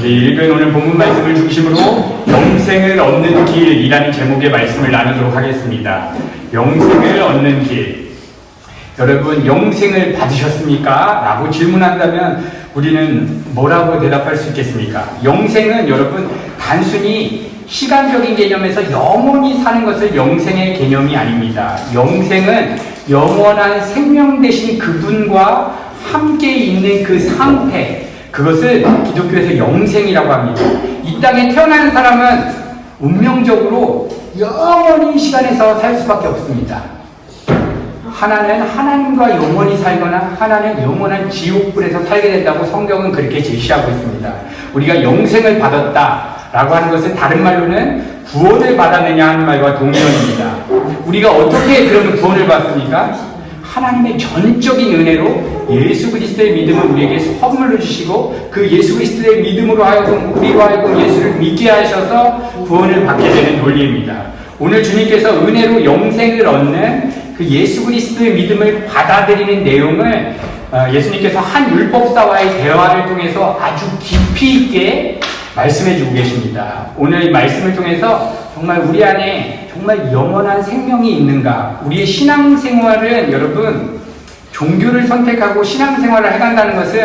우리 읽은 오늘 본문 말씀을 중심으로 영생을 얻는 길이라는 제목의 말씀을 나누도록 하겠습니다. 영생을 얻는 길. 여러분, 영생을 받으셨습니까? 라고 질문한다면 우리는 뭐라고 대답할 수 있겠습니까? 영생은 여러분 단순히 시간적인 개념에서 영원히 사는 것을 영생의 개념이 아닙니다. 영생은 영원한 생명 되신 그분과 함께 있는 그 상태, 그것을 기독교에서 영생이라고 합니다. 이 땅에 태어나는 사람은 운명적으로 영원히 이 시간에서 살 수밖에 없습니다. 하나는 하나님과 영원히 살거나 하나는 영원한 지옥불에서 살게 된다고 성경은 그렇게 제시하고 있습니다. 우리가 영생을 받았다라고 하는 것은 다른 말로는 구원을 받았느냐 하는 말과 동일합니다. 우리가 어떻게 그러면 구원을 받습니까? 하나님의 전적인 은혜로 예수 그리스도의 믿음을 우리에게 선물로 주시고 그 예수 그리스도의 믿음으로 하여금 우리로 하여금 예수를 믿게 하셔서 구원을 받게 되는 논리입니다. 오늘 주님께서 은혜로 영생을 얻는 그 예수 그리스도의 믿음을 받아들이는 내용을 예수님께서 한 율법사와의 대화를 통해서 아주 깊이 있게 말씀해 주고 계십니다. 오늘 이 말씀을 통해서 정말 우리 안에 정말 영원한 생명이 있는가? 우리의 신앙생활은 여러분 종교를 선택하고 신앙생활을 해간다는 것은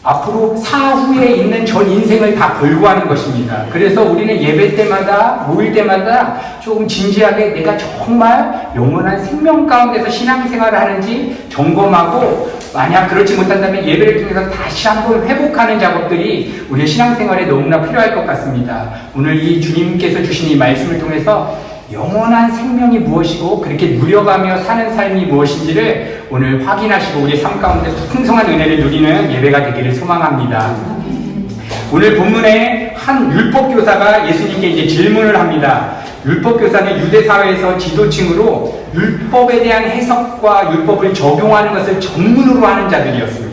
앞으로 사후에 있는 전 인생을 다 걸고 하는 것입니다. 그래서 우리는 예배 때마다 모일 때마다 조금 진지하게 내가 정말 영원한 생명 가운데서 신앙생활을 하는지 점검하고 만약 그렇지 못한다면 예배를 통해서 다시 한번 회복하는 작업들이 우리의 신앙생활에 너무나 필요할 것 같습니다. 오늘 이 주님께서 주신 이 말씀을 통해서 영원한 생명이 무엇이고 그렇게 누려가며 사는 삶이 무엇인지를 오늘 확인하시고 우리 삶 가운데 풍성한 은혜를 누리는 예배가 되기를 소망합니다. 오늘 본문에 한 율법교사가 예수님께 이제 질문을 합니다. 율법교사는 유대사회에서 지도층으로 율법에 대한 해석과 율법을 적용하는 것을 전문으로 하는 자들이었습니다.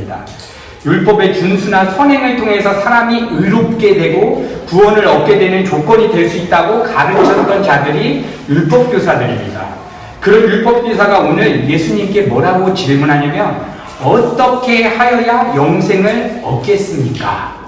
율법의 준수나 선행을 통해서 사람이 의롭게 되고 구원을 얻게 되는 조건이 될 수 있다고 가르쳤던 자들이 율법교사들입니다. 그런 율법교사가 오늘 예수님께 뭐라고 질문하냐면 어떻게 하여야 영생을 얻겠습니까?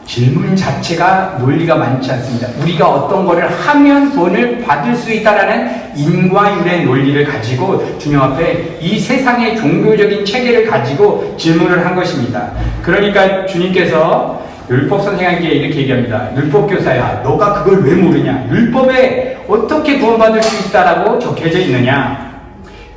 질문 자체가 논리가 많지 않습니다. 우리가 어떤 거를 하면 구원을 받을 수 있다라는 인과율의 논리를 가지고 주님 앞에 이 세상의 종교적인 체계를 가지고 질문을 한 것입니다. 그러니까 주님께서 율법 선생에게 이렇게 얘기합니다. 율법교사야, 너가 그걸 왜 모르냐? 율법에 어떻게 구원받을 수 있다라고 적혀져 있느냐?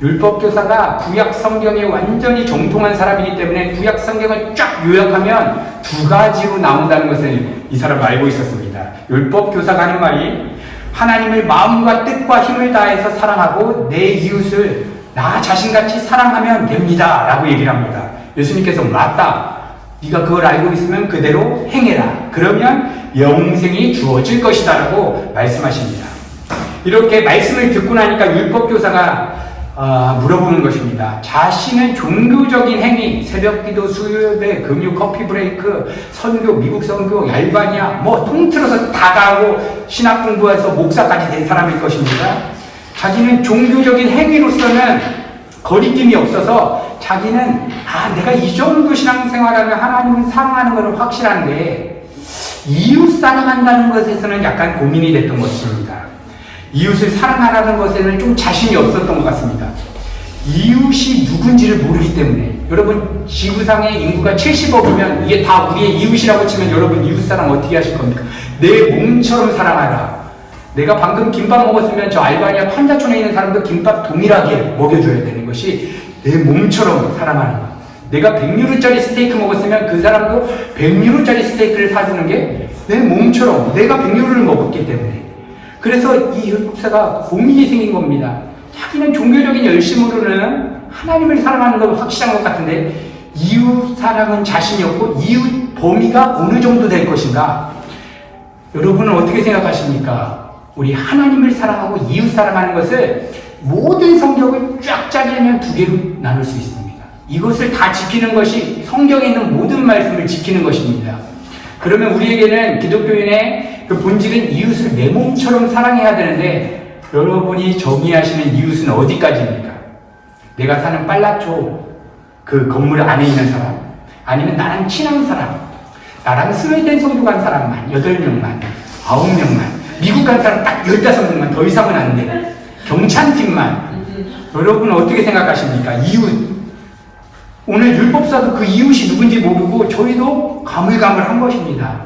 율법교사가 구약 성경에 완전히 정통한 사람이기 때문에 구약 성경을 쫙 요약하면 두 가지로 나온다는 것을 이 사람은 알고 있었습니다. 율법교사가 하는 말이 하나님을 마음과 뜻과 힘을 다해서 사랑하고 내 이웃을 나 자신같이 사랑하면 됩니다 라고 얘기를 합니다. 예수님께서 맞다. 네가 그걸 알고 있으면 그대로 행해라. 그러면 영생이 주어질 것이다 라고 말씀하십니다. 이렇게 말씀을 듣고 나니까 율법교사가 물어보는 것입니다. 자신은 종교적인 행위, 새벽기도, 수요예배, 금요, 커피 브레이크, 선교, 미국 선교, 알바니아 뭐 통틀어서 다 가고 신학 공부해서 목사까지 된 사람일 것입니다. 자기는 종교적인 행위로서는 거리낌이 없어서 자기는 내가 이 정도 신앙생활하면 하나님을 사랑하는 것은 확실한데 이웃 사랑한다는 것에서는 약간 고민이 됐던 것입니다. 이웃을 사랑하라는 것에는 좀 자신이 없었던 것 같습니다. 이웃이 누군지를 모르기 때문에 여러분 지구상의 인구가 70억이면 이게 다 우리의 이웃이라고 치면 여러분 이웃 사랑 어떻게 하실 겁니까? 내 몸처럼 사랑하라. 내가 방금 김밥 먹었으면 저 알바니아 판자촌에 있는 사람도 김밥 동일하게 먹여줘야 되는 것이 내 몸처럼 사랑하는 것. 내가 100유로짜리 스테이크 먹었으면 그 사람도 100유로짜리 스테이크를 사주는 게 내 몸처럼 내가 100유로를 먹었기 때문에. 그래서 이 율법사가 고민이 생긴 겁니다. 자기는 종교적인 열심으로는 하나님을 사랑하는 건 확실한 것 같은데 이웃 사랑은 자신이 없고 이웃 범위가 어느 정도 될 것인가? 여러분은 어떻게 생각하십니까? 우리 하나님을 사랑하고 이웃 사랑하는 것을 모든 성경을 쫙 짜내면 두 개로 나눌 수 있습니다. 이것을 다 지키는 것이 성경에 있는 모든 말씀을 지키는 것입니다. 그러면 우리에게는 기독교인의 그 본질은 이웃을 내 몸처럼 사랑해야 되는데 여러분이 정의하시는 이웃은 어디까지입니까? 내가 사는 빨라초 그 건물 안에 있는 사람, 아니면 나랑 친한 사람, 나랑 스웨덴 선교 간 사람만 8명만, 9명만, 미국 간 사람 딱 15명만, 더 이상은 안 돼. 경찬팀만. 여러분 어떻게 생각하십니까? 이웃. 오늘 율법사도 그 이웃이 누군지 모르고 저희도 가물가물한 것입니다.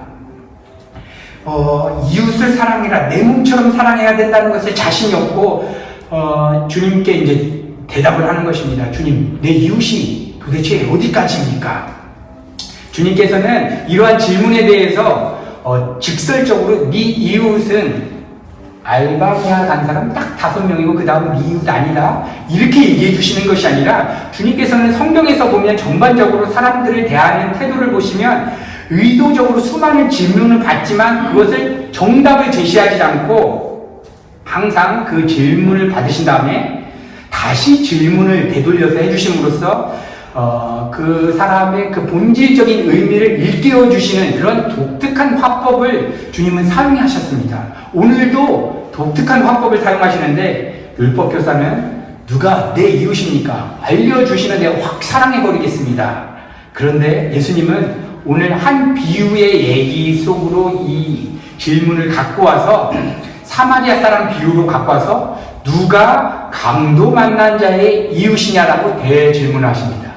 이웃을 사랑해라, 내 몸처럼 사랑해야 된다는 것에 자신이 없고 주님께 이제 대답을 하는 것입니다. 주님, 내 이웃이 도대체 어디까지입니까? 주님께서는 이러한 질문에 대해서 직설적으로 네 이웃은 알바니아 간 사람 딱 5명이고 그 다음은 네 이웃 아니다, 이렇게 얘기해 주시는 것이 아니라 주님께서는 성경에서 보면 전반적으로 사람들을 대하는 태도를 보시면 의도적으로 수많은 질문을 받지만 그것을 정답을 제시하지 않고 항상 그 질문을 받으신 다음에 다시 질문을 되돌려서 해주심으로써 그 사람의 그 본질적인 의미를 일깨워 주시는 그런 독특한 화법을 주님은 사용하셨습니다. 오늘도 독특한 화법을 사용하시는데 율법교사는 누가 내 이웃입니까? 알려주시면 내가 확 사랑해버리겠습니다. 그런데 예수님은 오늘 한 비유의 얘기 속으로 이 질문을 갖고 와서 사마리아 사람 비유로 갖고 와서 누가 강도 만난 자의 이웃이냐라고 대질문을 하십니다.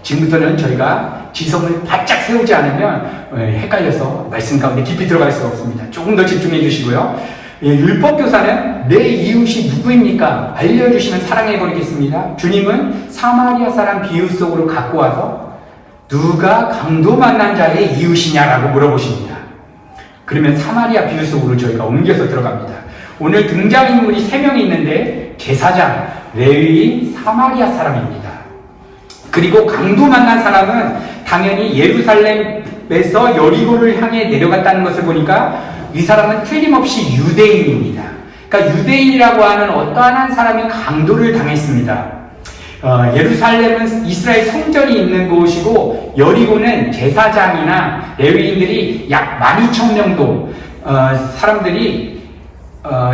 지금부터는 저희가 지성을 바짝 세우지 않으면 헷갈려서 말씀 가운데 깊이 들어갈 수가 없습니다. 조금 더 집중해 주시고요. 율법교사는 내 이웃이 누구입니까? 알려주시면 사랑해버리겠습니다. 주님은 사마리아 사람 비유 속으로 갖고 와서 누가 강도 만난 자의 이웃이냐라고 물어보십니다. 그러면 사마리아 비유 속으로 저희가 옮겨서 들어갑니다. 오늘 등장인물이 3명이 있는데 제사장, 레위인, 사마리아 사람입니다. 그리고 강도 만난 사람은 당연히 예루살렘에서 여리고를 향해 내려갔다는 것을 보니까 이 사람은 틀림없이 유대인입니다. 그러니까 유대인이라고 하는 어떠한 한 사람이 강도를 당했습니다. 예루살렘은 이스라엘 성전이 있는 곳이고 여리고는 제사장이나 레위인들이 약 12,000명도 사람들이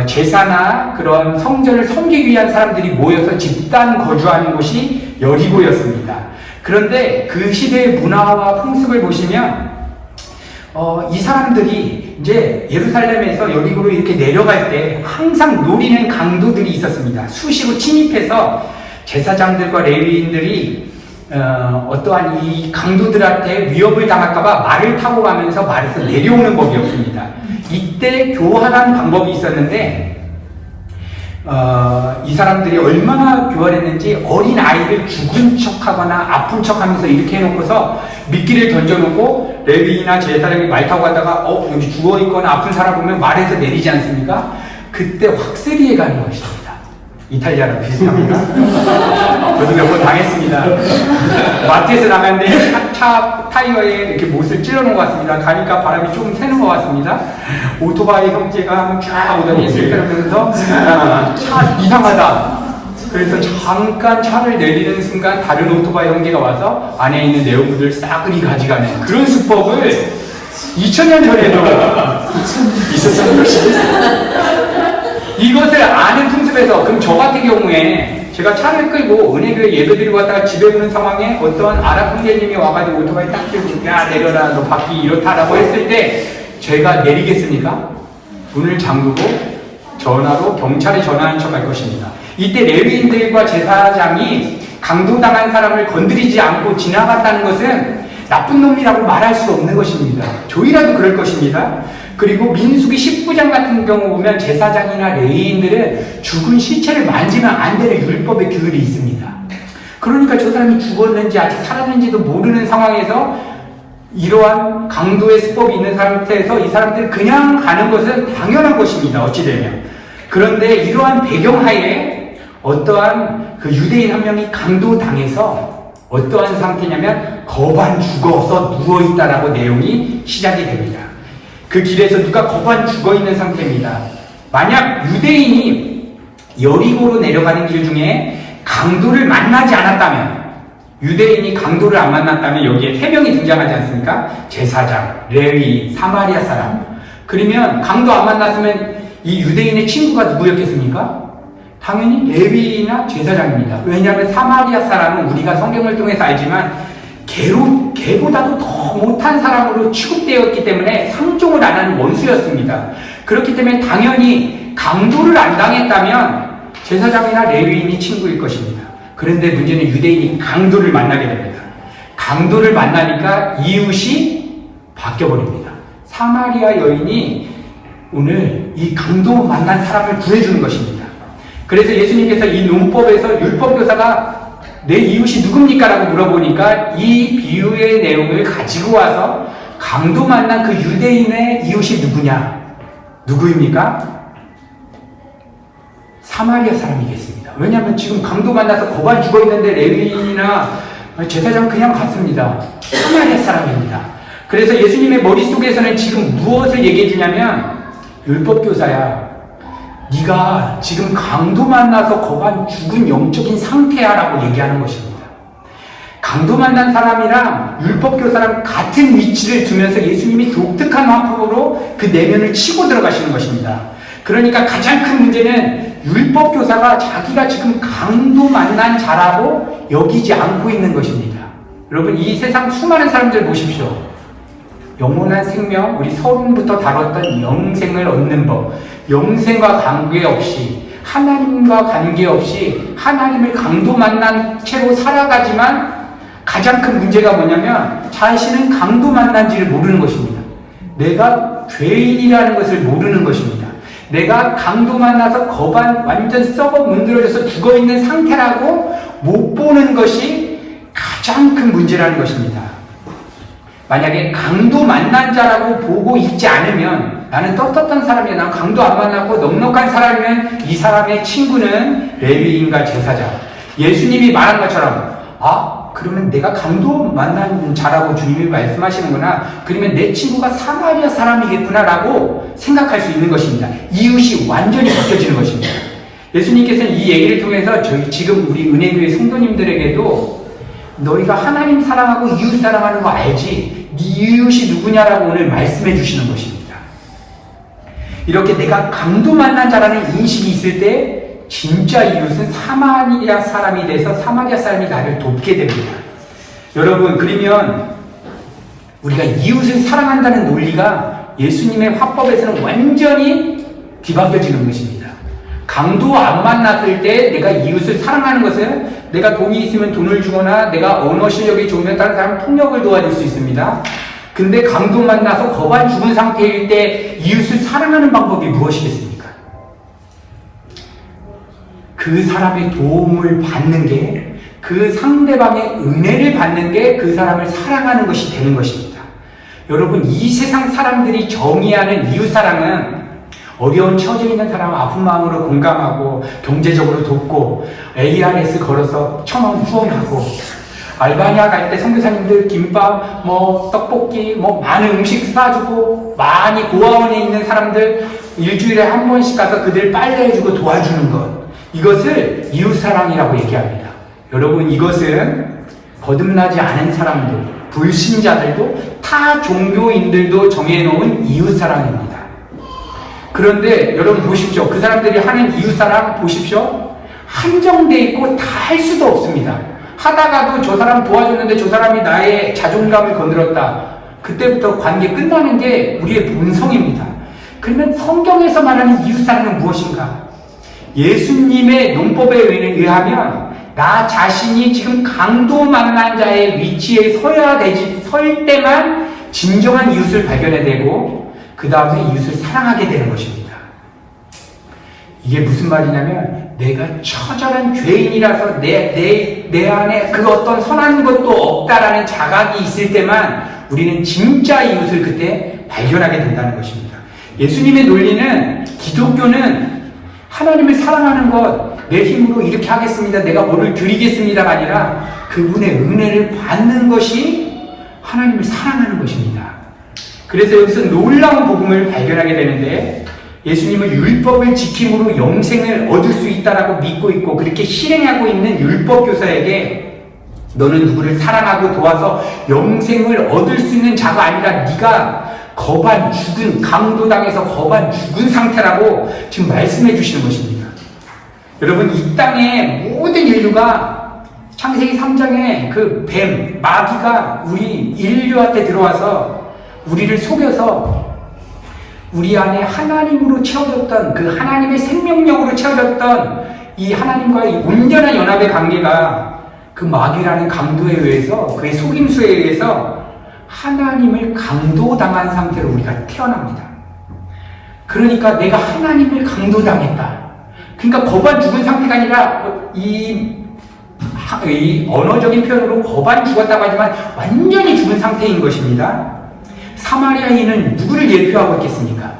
제사나 그런 성전을 섬기기 위한 사람들이 모여서 집단 거주하는 곳이 여리고였습니다. 그런데 그 시대의 문화와 풍습을 보시면 이 사람들이 이제 예루살렘에서 여리고로 이렇게 내려갈 때 항상 노리는 강도들이 있었습니다. 수시로 침입해서 제사장들과 레위인들이 어떠한 이 강도들한테 위협을 당할까봐 말을 타고 가면서 말에서 내려오는 법이 없습니다. 이때 교활한 방법이 있었는데 이 사람들이 얼마나 교활했는지 어린 아이를 죽은 척하거나 아픈 척하면서 이렇게 해놓고서 미끼를 던져놓고 레위나 제사장이 말 타고 가다가 여기 죽어있거나 아픈 사람 보면 말에서 내리지 않습니까? 그때 확세리에 가는 것입니다. 이탈리아랑 비슷합니다. 저도 몇 번 당했습니다. 마트에서 나갔는데 차 타이어에 이렇게 못을 찔러놓은 것 같습니다. 가니까 바람이 좀 새는 것 같습니다. 오토바이 형제가 쫙 오더니 쓸데없면서 차 이상하다. 그래서 잠깐 차를 내리는 순간 다른 오토바이 형제가 와서 안에 있는 내용물들 싸그리 가져가는 그런 수법을 2000년 전에도 있었던 것입니다. 이것을 아는 풍습에서 그럼 저 같은 경우에 제가 차를 끌고 은혜교회 예배드리고 갔다가 집에 오는 상황에 어떤 아랍 형제님이 와가지고 오토바이 딱 들고 야 내려라 너 바퀴 이렇다라고 했을 때 제가 내리겠습니까? 문을 잠그고 전화로 경찰에 전화한 척 할 것입니다. 이때 레위인들과 제사장이 강도당한 사람을 건드리지 않고 지나갔다는 것은 나쁜 놈이라고 말할 수 없는 것입니다. 저희라도 그럴 것입니다. 그리고 민수기 19장 같은 경우 보면 제사장이나 레위인들은 죽은 시체를 만지면 안 되는 율법의 규율이 있습니다. 그러니까 저 사람이 죽었는지 아직 살았는지도 모르는 상황에서 이러한 강도의 수법이 있는 상태에서 이 사람들이 그냥 가는 것은 당연한 것입니다. 어찌되면. 그런데 이러한 배경하에 어떠한 그 유대인 한 명이 강도당해서 어떠한 상태냐면 거반 죽어서 누워있다라고 내용이 시작이 됩니다. 그 길에서 누가 거반 죽어있는 상태입니다. 만약 유대인이 여리고로 내려가는 길 중에 강도를 만나지 않았다면, 유대인이 강도를 안 만났다면 여기에 3명이 등장하지 않습니까? 제사장, 레위, 사마리아 사람. 그러면 강도 안 만났으면 이 유대인의 친구가 누구였겠습니까? 당연히 레위나 제사장입니다. 왜냐하면 사마리아 사람은 우리가 성경을 통해서 알지만 개보다도 더 못한 사람으로 취급되었기 때문에 상종을 안 하는 원수였습니다. 그렇기 때문에 당연히 강도를 안 당했다면 제사장이나 레위인이 친구일 것입니다. 그런데 문제는 유대인이 강도를 만나게 됩니다. 강도를 만나니까 이웃이 바뀌어버립니다. 사마리아 여인이 오늘 이 강도 만난 사람을 구해주는 것입니다. 그래서 예수님께서 이 논법에서 율법교사가 내 이웃이 누굽니까? 라고 물어보니까 이 비유의 내용을 가지고 와서 강도 만난 그 유대인의 이웃이 누구냐? 누구입니까? 사마리아 사람이겠습니다. 왜냐하면 지금 강도 만나서 거반 죽어있는데 레위인이나 제사장 그냥 갔습니다. 사마리아 사람입니다. 그래서 예수님의 머릿속에서는 지금 무엇을 얘기해 주냐면 율법교사야, 네가 지금 강도 만나서 거반 죽은 영적인 상태야 라고 얘기하는 것입니다. 강도 만난 사람이랑 율법교사랑 같은 위치를 두면서 예수님이 독특한 화법으로 그 내면을 치고 들어가시는 것입니다. 그러니까 가장 큰 문제는 율법교사가 자기가 지금 강도 만난 자라고 여기지 않고 있는 것입니다. 여러분, 이 세상 수많은 사람들 보십시오. 영원한 생명, 우리 서론부터 다뤘던 영생을 얻는 법, 영생과 관계없이, 하나님과 관계없이 하나님을 강도 만난 채로 살아가지만 가장 큰 문제가 뭐냐면 자신은 강도 만난지를 모르는 것입니다. 내가 죄인이라는 것을 모르는 것입니다. 내가 강도 만나서 거반 완전 썩어 문드러져서 죽어있는 상태라고 못 보는 것이 가장 큰 문제라는 것입니다. 만약에 강도 만난 자라고 보고 있지 않으면 나는 떳떳한 사람이야, 난 강도 안 만나고 넉넉한 사람이면 이 사람의 친구는 레위인과 제사장. 예수님이 말한 것처럼 그러면 내가 강도 만난 자라고 주님이 말씀하시는구나. 그러면 내 친구가 사마리아 사람이겠구나 라고 생각할 수 있는 것입니다. 이웃이 완전히 바뀌어지는 것입니다. 예수님께서는 이 얘기를 통해서 지금 우리 은혜교회 성도님들에게도 너희가 하나님 사랑하고 이웃 사랑하는 거 알지? 네 이웃이 누구냐라고 오늘 말씀해 주시는 것입니다. 이렇게 내가 강도 만난 자라는 인식이 있을 때 진짜 이웃은 사마리아 사람이 돼서 사마리아 사람이 나를 돕게 됩니다. 여러분, 그러면 우리가 이웃을 사랑한다는 논리가 예수님의 화법에서는 완전히 뒤바뀌어지는 것입니다. 강도 안 만났을 때 내가 이웃을 사랑하는 것은 내가 돈이 있으면 돈을 주거나 내가 언어 실력이 좋으면 다른 사람 폭력을 도와줄 수 있습니다. 근데 강도 만나서 거반 죽은 상태일 때 이웃을 사랑하는 방법이 무엇이겠습니까? 그 사람의 도움을 받는 게, 그 상대방의 은혜를 받는 게 그 사람을 사랑하는 것이 되는 것입니다. 여러분, 이 세상 사람들이 정의하는 이웃사랑은 어려운 처지에 있는 사람 아픈 마음으로 공감하고 경제적으로 돕고 ARS 걸어서 1,000원 후원하고 알바니아 갈 때 선교사님들 김밥, 떡볶이, 많은 음식 사주고 많이 고아원에 있는 사람들 일주일에 한 번씩 가서 그들 빨래해주고 도와주는 것, 이것을 이웃사랑이라고 얘기합니다. 여러분, 이것은 거듭나지 않은 사람들, 불신자들도 타 종교인들도 정해놓은 이웃사랑입니다. 그런데 여러분 보십시오. 그 사람들이 하는 이웃사랑 보십시오. 한정돼 있고 다 할 수도 없습니다. 하다가도 저 사람 도와줬는데 저 사람이 나의 자존감을 건드렸다. 그때부터 관계 끝나는 게 우리의 본성입니다. 그러면 성경에서 말하는 이웃사랑은 무엇인가? 예수님의 논법에 의하면 나 자신이 지금 강도 만난 자의 위치에 설 때만 진정한 이웃을 발견해내고 그 다음에 이웃을 사랑하게 되는 것입니다. 이게 무슨 말이냐면 내가 처절한 죄인이라서 내 안에 그 어떤 선한 것도 없다라는 자각이 있을 때만 우리는 진짜 이웃을 그때 발견하게 된다는 것입니다. 예수님의 논리는, 기독교는 하나님을 사랑하는 것, 내 힘으로 이렇게 하겠습니다, 내가 뭐를 드리겠습니다가 아니라 그분의 은혜를 받는 것이 하나님을 사랑하는 것입니다. 그래서 여기서 놀라운 복음을 발견하게 되는데, 예수님은 율법을 지킴으로 영생을 얻을 수 있다라고 믿고 있고 그렇게 실행하고 있는 율법교사에게 너는 누구를 사랑하고 도와서 영생을 얻을 수 있는 자가 아니라 네가 거반 죽은, 강도당해서 거반 죽은 상태라고 지금 말씀해 주시는 것입니다. 여러분, 이 땅의 모든 인류가 창세기 3장에 그 뱀, 마귀가 우리 인류한테 들어와서 우리를 속여서 우리 안에 하나님으로 채워졌던 그 하나님의 생명력으로 채워졌던 이 하나님과의 온전한 연합의 관계가 그 마귀라는 강도에 의해서 그의 속임수에 의해서 하나님을 강도당한 상태로 우리가 태어납니다. 그러니까 내가 하나님을 강도당했다. 그러니까 거반 죽은 상태가 아니라 이 언어적인 표현으로 거반 죽었다고 하지만 완전히 죽은 상태인 것입니다. 사마리아인은 누구를 예표하고 있겠습니까?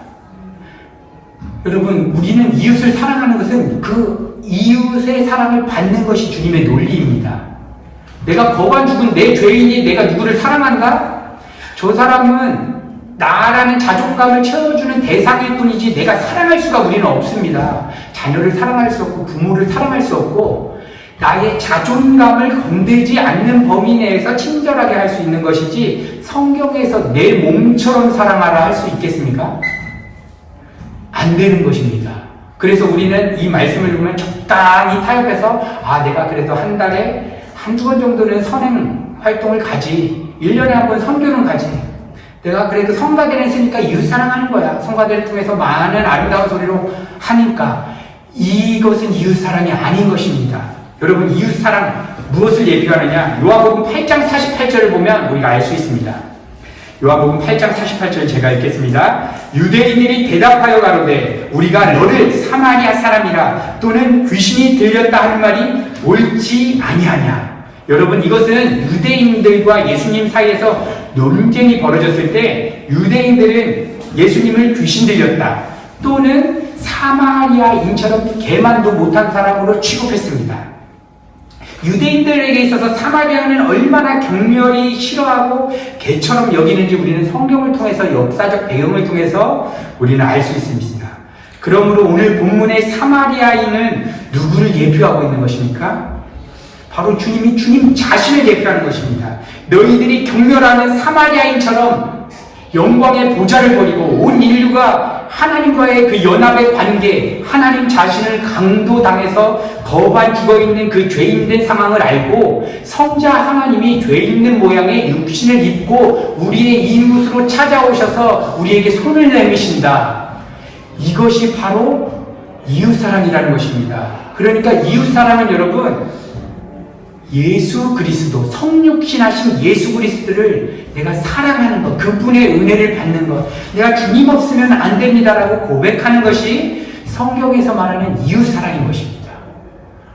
여러분, 우리는 이웃을 사랑하는 것은 그 이웃의 사랑을 받는 것이 주님의 논리입니다. 내가 거반 죽은 내 죄인이 내가 누구를 사랑한다? 저 사람은 나라는 자존감을 채워주는 대상일 뿐이지 내가 사랑할 수가 우리는 없습니다. 자녀를 사랑할 수 없고 부모를 사랑할 수 없고 나의 자존감을 건들지 않는 범위 내에서 친절하게 할 수 있는 것이지 성경에서 내 몸처럼 사랑하라 할 수 있겠습니까? 안 되는 것입니다. 그래서 우리는 이 말씀을 보면 적당히 타협해서 내가 그래도 한 달에 한두 번 정도는 선행 활동을 가지, 1년에 한 번 선교는 가지, 내가 그래도 성가대를 했으니까 이웃 사랑하는 거야. 성가대를 통해서 많은 아름다운 소리로 하니까 이것은 이웃 사랑이 아닌 것입니다. 여러분, 이웃 사랑 무엇을 예표하느냐? 요한복음 8장 48절을 보면 우리가 알 수 있습니다. 요한복음 8장 48절 제가 읽겠습니다. 유대인들이 대답하여 가로되 우리가 너를 사마리아 사람이라 또는 귀신이 들렸다 하는 말이 옳지 아니하냐. 여러분, 이것은 유대인들과 예수님 사이에서 논쟁이 벌어졌을 때 유대인들은 예수님을 귀신 들렸다 또는 사마리아인처럼 개만도 못한 사람으로 취급했습니다. 유대인들에게 있어서 사마리아는 얼마나 격렬히 싫어하고 개처럼 여기는지 우리는 성경을 통해서 역사적 배경을 통해서 우리는 알 수 있습니다. 그러므로 오늘 본문의 사마리아인은 누구를 예표하고 있는 것입니까? 바로 주님 자신을 예표하는 것입니다. 너희들이 경멸하는 사마리아인처럼 영광의 보좌를 버리고 온 인류가 하나님과의 그 연합의 관계, 하나님 자신을 강도당해서 거반 죽어있는 그 죄인된 상황을 알고 성자 하나님이 죄있는 모양의 육신을 입고 우리의 이웃으로 찾아오셔서 우리에게 손을 내미신다. 이것이 바로 이웃사랑이라는 것입니다. 그러니까 이웃사랑은 여러분, 예수 그리스도, 성육신하신 예수 그리스도를 내가 사랑하는 것, 그분의 은혜를 받는 것, 내가 주님 없으면 안 됩니다라고 고백하는 것이 성경에서 말하는 이웃사랑인 것입니다.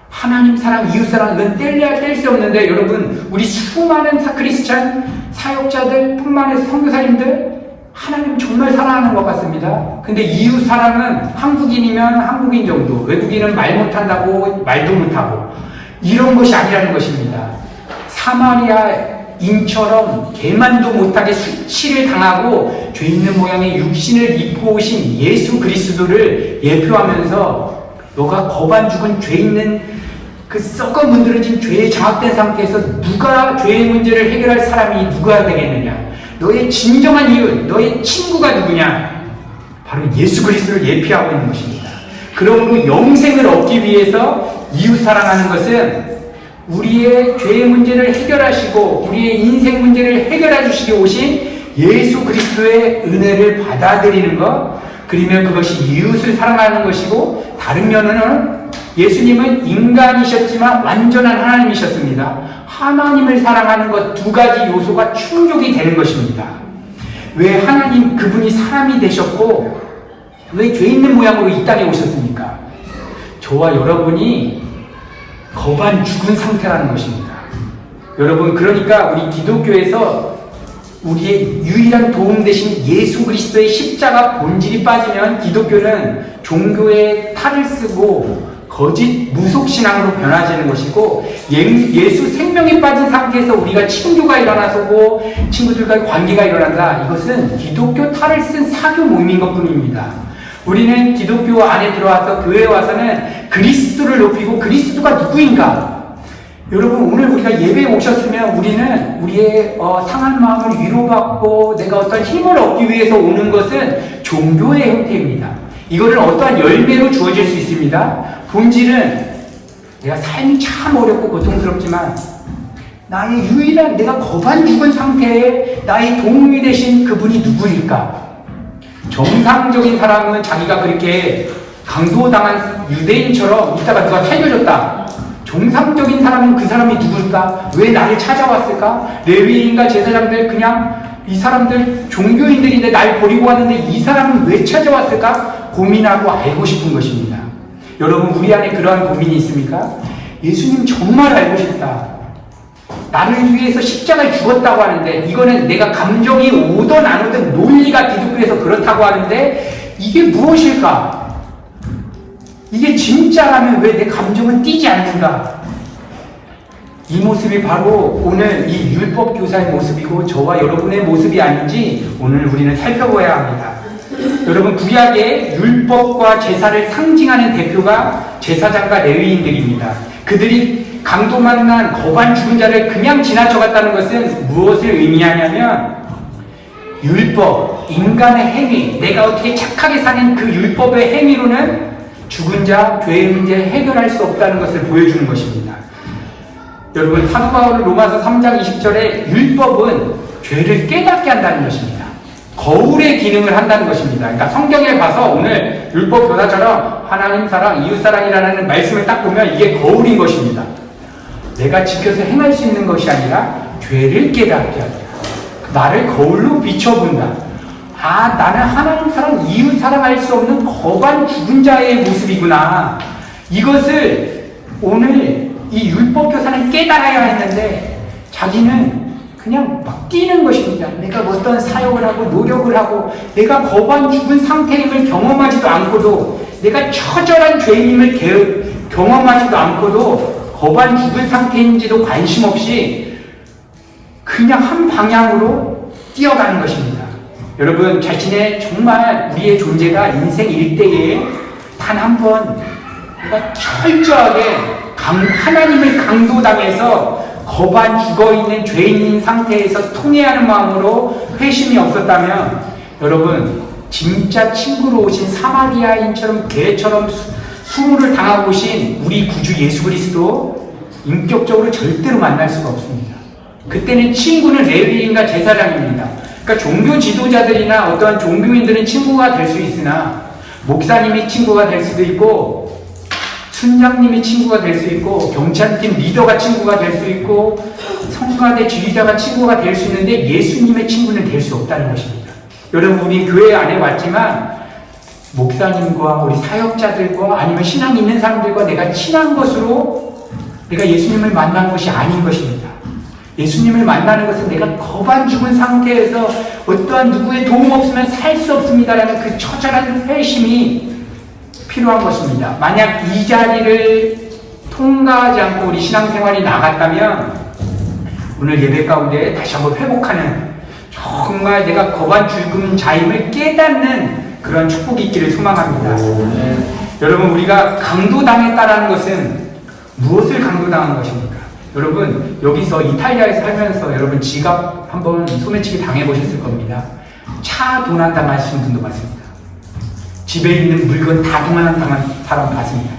하나님 사랑, 이웃사랑, 이건 뗄래야 뗄 수 없는데 여러분, 우리 수많은 크리스찬 사역자들 뿐만 아니라 선교사님들 하나님 정말 사랑하는 것 같습니다. 근데 이웃사랑은 한국인이면 한국인 정도, 외국인은 말 못한다고 말도 못하고 이런 것이 아니라는 것입니다. 사마리아인처럼 개만도 못하게 수치를 당하고 죄 있는 모양의 육신을 입고 오신 예수 그리스도를 예표하면서 너가 거반 죽은 죄 있는 그 썩어 문드러진 죄에 장악된 상태에서 누가 죄의 문제를 해결할 사람이 누가 되겠느냐? 너의 진정한 이웃, 너의 친구가 누구냐? 바로 예수 그리스도를 예표하고 있는 것입니다. 그러므로 영생을 얻기 위해서 이웃 사랑하는 것은 우리의 죄의 문제를 해결하시고 우리의 인생 문제를 해결해 주시기 오신 예수 그리스도의 은혜를 받아들이는 것, 그러면 그것이 이웃을 사랑하는 것이고, 다른 면은 예수님은 인간이셨지만 완전한 하나님이셨습니다. 하나님을 사랑하는 것 두 가지 요소가 충족이 되는 것입니다. 왜 하나님 그분이 사람이 되셨고 왜 죄 있는 모양으로 이 땅에 오셨습니까? 저와 여러분이 거반 죽은 상태라는 것입니다. 여러분, 그러니까 우리 기독교에서 우리의 유일한 도움 되신 예수 그리스도의 십자가 본질이 빠지면 기독교는 종교의 탈을 쓰고 거짓 무속신앙으로 변화되는 것이고, 예수 생명이 빠진 상태에서 우리가 친교가 일어나서고 친구들과의 관계가 일어난다. 이것은 기독교 탈을 쓴 사교 모임인 것 뿐입니다. 우리는 기독교 안에 들어와서 교회에 와서는 그리스도를 높이고 그리스도가 누구인가? 여러분, 오늘 우리가 예배에 오셨으면 우리는 우리의 상한 마음을 위로받고 내가 어떤 힘을 얻기 위해서 오는 것은 종교의 형태입니다. 이거는 어떠한 열매로 주어질 수 있습니다. 본질은 내가 삶이 참 어렵고 고통스럽지만 나의 유일한 내가 거반 죽은 상태에 나의 도움이 되신 그분이 누구일까? 정상적인 사람은 자기가 그렇게 강도당한 유대인처럼 이따가 누가 살려줬다. 정상적인 사람은 그 사람이 누굴까? 왜 나를 찾아왔을까? 레위인과 제사장들 그냥 이 사람들 종교인들인데 날 버리고 왔는데 이 사람은 왜 찾아왔을까? 고민하고 알고 싶은 것입니다. 여러분 우리 안에 그러한 고민이 있습니까? 예수님 정말 알고 싶다. 나를 위해서 십자가에 죽었다고 하는데 이거는 내가 감정이 오든 안 오든 논리가 기독교에서 그렇다고 하는데 이게 무엇일까? 이게 진짜라면 왜 내 감정은 뛰지 않는가? 이 모습이 바로 오늘 이 율법 교사의 모습이고 저와 여러분의 모습이 아닌지 오늘 우리는 살펴봐야 합니다. 여러분 구약의 율법과 제사를 상징하는 대표가 제사장과 레위인들입니다. 그들이 강도 만난 거반 죽은 자를 그냥 지나쳐갔다는 것은 무엇을 의미하냐면 율법, 인간의 행위, 내가 어떻게 착하게 사는 그 율법의 행위로는 죽은 자, 죄의 문제 해결할 수 없다는 것을 보여주는 것입니다. 여러분 사도 바울은 로마서 3장 20절에 율법은 죄를 깨닫게 한다는 것입니다. 거울의 기능을 한다는 것입니다. 그러니까 성경에 봐서 오늘 율법 교사처럼 하나님 사랑, 이웃 사랑이라는 말씀을 딱 보면 이게 거울인 것입니다. 내가 지켜서 행할 수 있는 것이 아니라 죄를 깨닫게 하다. 나를 거울로 비춰본다. 아, 나는 하나님 사랑, 이웃 사랑할 수 없는 거반 죽은 자의 모습이구나. 이것을 오늘 이 율법 교사는 깨달아야 했는데 자기는 그냥 막 뛰는 것입니다. 내가 어떤 사역을 하고 노력을 하고 내가 거반 죽은 상태임을 경험하지도 않고도 내가 처절한 죄인임을 경험하지도 않고도 거반 죽은 상태인지도 관심 없이 그냥 한 방향으로 뛰어가는 것입니다. 여러분 자신의 정말 우리의 존재가 인생 일대에 단 한 번 내가 철저하게 하나님을 강도당해서 거반 죽어있는 죄인인 상태에서 통회하는 마음으로 회심이 없었다면 여러분 진짜 친구로 오신 사마리아인처럼 개처럼 수모를 당하고 오신 우리 구주 예수 그리스도 인격적으로 절대로 만날 수가 없습니다. 그때는 친구는 레위인과 제사장입니다. 그러니까 종교 지도자들이나 어떠한 종교인들은 친구가 될 수 있으나 목사님이 친구가 될 수도 있고 순장님이 친구가 될 수 있고 경찰팀 리더가 친구가 될 수 있고 성가대 지휘자가 친구가 될 수 있는데 예수님의 친구는 될 수 없다는 것입니다. 여러분 우리 교회 안에 왔지만 목사님과 우리 사역자들과 아니면 신앙이 있는 사람들과 내가 친한 것으로 내가 예수님을 만난 것이 아닌 것입니다. 예수님을 만나는 것은 내가 거반 죽은 상태에서 어떠한 누구의 도움 없으면 살 수 없습니다라는 그 처절한 회심이 필요한 것입니다. 만약 이 자리를 통과하지 않고 우리 신앙생활이 나갔다면 오늘 예배 가운데 다시 한번 회복하는 정말 내가 거반 죽은 자임을 깨닫는 그런 축복이 있기를 소망합니다. 여러분 우리가 강도당했다라는 것은 무엇을 강도당한 것입니까? 여러분 여기서 이탈리아에 살면서 여러분 지갑 한번 소매치기 당해보셨을 겁니다. 차 도난당하신 분도 많습니다. 집에 있는 물건 다 도난당한 사람 봤습니다.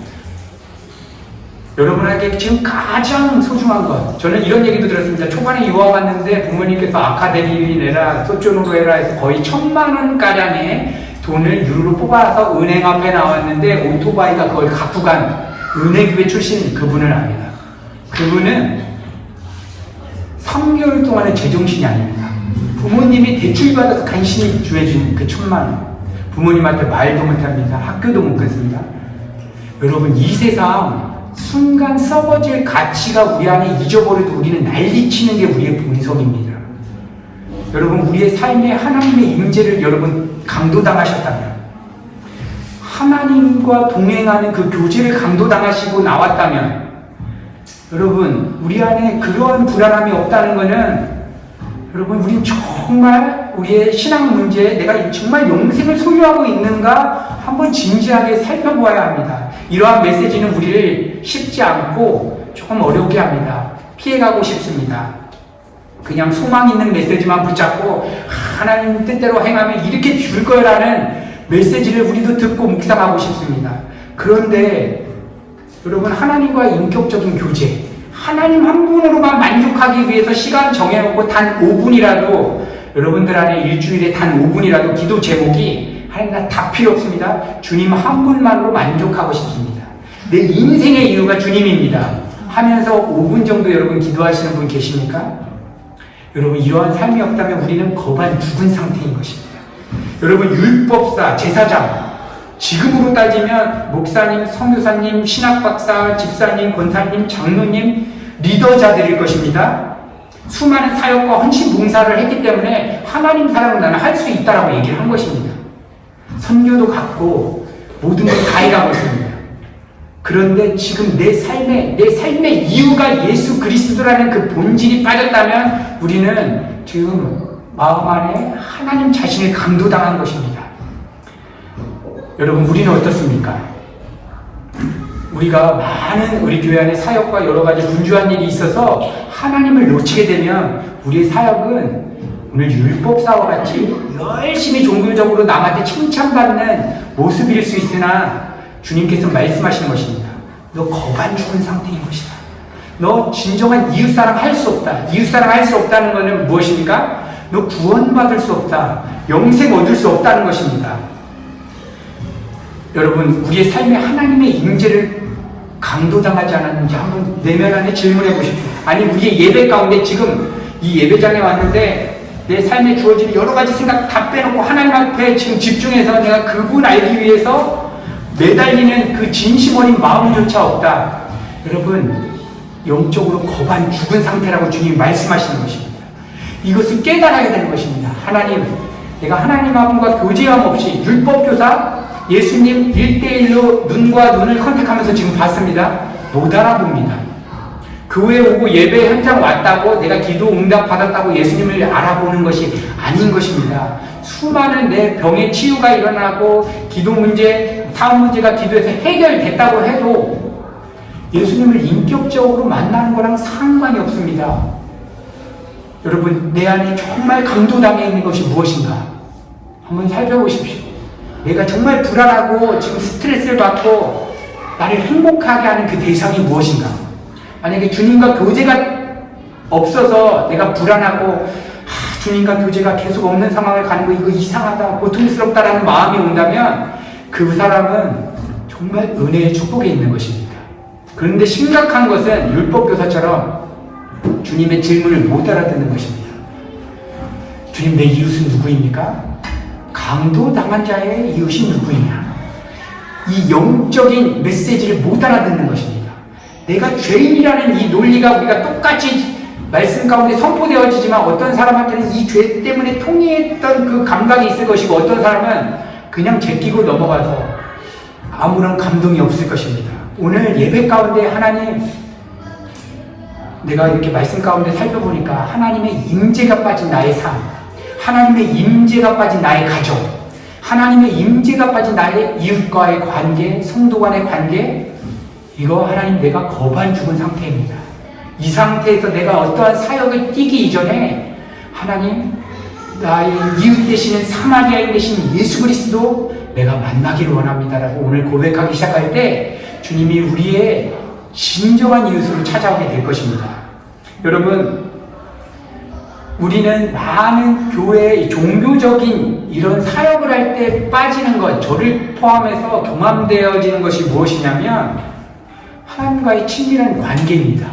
여러분에게 지금 가장 소중한 것, 저는 이런 얘기도 들었습니다. 초반에 유학 왔는데 부모님께서 아카데미 내라 소쪼노로 해라 해서 거의 1,000,000원가량의 돈을 유로로 뽑아서 은행 앞에 나왔는데 오토바이가 그걸 갖고 간 은행교회 출신 그분을 압니다. 그분은 3개월 동안의 제정신이 아닙니다. 부모님이 대출받아서 간신히 주해준 그 1,000,000원. 부모님한테 말도 못합니다. 학교도 못 갔습니다. 여러분 이 세상 순간 썩어질 가치가 우리 안에 잊어버려도 우리는 난리치는 게 우리의 본성입니다. 여러분 우리의 삶에 하나님의 임재를 여러분 강도당하셨다면 하나님과 동행하는 그 교제를 강도당하시고 나왔다면 여러분 우리 안에 그러한 불안함이 없다는 것은 여러분 우린 정말 우리의 신앙 문제에 내가 정말 영생을 소유하고 있는가 한번 진지하게 살펴보아야 합니다. 이러한 메시지는 우리를 쉽지 않고 조금 어렵게 합니다. 피해가고 싶습니다. 그냥 소망 있는 메시지만 붙잡고 하나님 뜻대로 행하면 이렇게 줄 거라는 메시지를 우리도 듣고 묵상하고 싶습니다. 그런데 여러분, 하나님과의 인격적인 교제, 하나님 한 분으로만 만족하기 위해서 시간 정해놓고 단 5분이라도 여러분들 안에 일주일에 단 5분이라도 기도 제목이 하나님 나 다 필요 없습니다. 주님 한 분만으로 만족하고 싶습니다. 내 인생의 이유가 주님입니다. 하면서 5분 정도 여러분 기도하시는 분 계십니까? 여러분, 이러한 삶이 없다면 우리는 거반 죽은 상태인 것입니다. 여러분, 율법사, 제사장, 지금으로 따지면 목사님, 선교사님, 신학박사, 집사님, 권사님, 장로님, 리더자들일 것입니다. 수많은 사역과 헌신 봉사를 했기 때문에 하나님 사람은 나는 할 수 있다라고 얘기를 한 것입니다. 선교도 갖고 모든 걸 다 해가고 있습니다. 그런데 지금 내 삶의 이유가 예수 그리스도라는 그 본질이 빠졌다면 우리는 지금 마음 안에 하나님 자신을 강도당한 것입니다. 여러분, 우리는 어떻습니까? 우리가 많은 우리 교회 안에 사역과 여러 가지 분주한 일이 있어서 하나님을 놓치게 되면 우리의 사역은 오늘 율법사와 같이 열심히 종교적으로 남한테 칭찬받는 모습일 수 있으나 주님께서 말씀하시는 것입니다. 너 거반 죽은 상태인 것이다. 너 진정한 이웃사랑 할 수 없다. 이웃사랑 할 수 없다는 것은 무엇입니까? 너 구원받을 수 없다. 영생 얻을 수 없다는 것입니다. 여러분, 우리의 삶에 하나님의 임재를 강도당하지 않았는지 한번 내면 안에 질문해 보십시오. 아니, 우리의 예배 가운데 지금 이 예배장에 왔는데 내 삶에 주어지는 여러 가지 생각 다 빼놓고 하나님 앞에 지금 집중해서 내가 그분 알기 위해서 매달리는 그 진심 어린 마음조차 없다. 여러분, 영적으로 거반 죽은 상태라고 주님이 말씀하시는 것입니다. 이것을 깨달아야 되는 것입니다. 하나님, 내가 하나님 앞과 교제함 없이 율법교사 예수님 1대1로 눈과 눈을 컨택하면서 지금 봤습니다. 못 알아봅니다. 교회 오고 예배 현장 왔다고 내가 기도 응답 받았다고 예수님을 알아보는 것이 아닌 것입니다. 수많은 내 병의 치유가 일어나고 기도 문제, 사업 문제가 기도에서 해결됐다고 해도 예수님을 인격적으로 만나는 거랑 상관이 없습니다. 여러분, 내 안에 정말 강도당해 있는 것이 무엇인가? 한번 살펴보십시오. 내가 정말 불안하고 지금 스트레스를 받고 나를 행복하게 하는 그 대상이 무엇인가? 만약에 주님과 교제가 없어서 내가 불안하고 주님과 교제가 계속 없는 상황을 가는 거 이거 이상하다, 고통스럽다라는 마음이 온다면 그 사람은 정말 은혜의 축복에 있는 것입니다. 그런데 심각한 것은 율법교사처럼 주님의 질문을 못 알아듣는 것입니다. 주님, 내 이웃은 누구입니까? 강도당한 자의 이웃이 누구이냐? 이 영적인 메시지를 못 알아듣는 것입니다. 내가 죄인이라는 이 논리가 우리가 똑같이 말씀 가운데 선포되어지지만 어떤 사람한테는 이 죄 때문에 통해했던 그 감각이 있을 것이고 어떤 사람은 그냥 제끼고 넘어가서 아무런 감동이 없을 것입니다. 오늘 예배 가운데 하나님, 내가 이렇게 말씀 가운데 살펴보니까 하나님의 임재가 빠진 나의 삶, 하나님의 임재가 빠진 나의 가정, 하나님의 임재가 빠진 나의 이웃과의 관계, 성도 간의 관계, 이거 하나님 내가 거반 죽은 상태입니다. 이 상태에서 내가 어떠한 사역을 뛰기 이전에 하나님, 나의 이웃 되시는 사마리아인 되신 예수 그리스도 내가 만나기를 원합니다라고 오늘 고백하기 시작할 때 주님이 우리의 진정한 이웃으로 찾아오게 될 것입니다. 여러분, 우리는 많은 교회의 종교적인 이런 사역을 할 때 빠지는 것, 저를 포함해서 경험되어지는 것이 무엇이냐면 하나님과의 친밀한 관계입니다.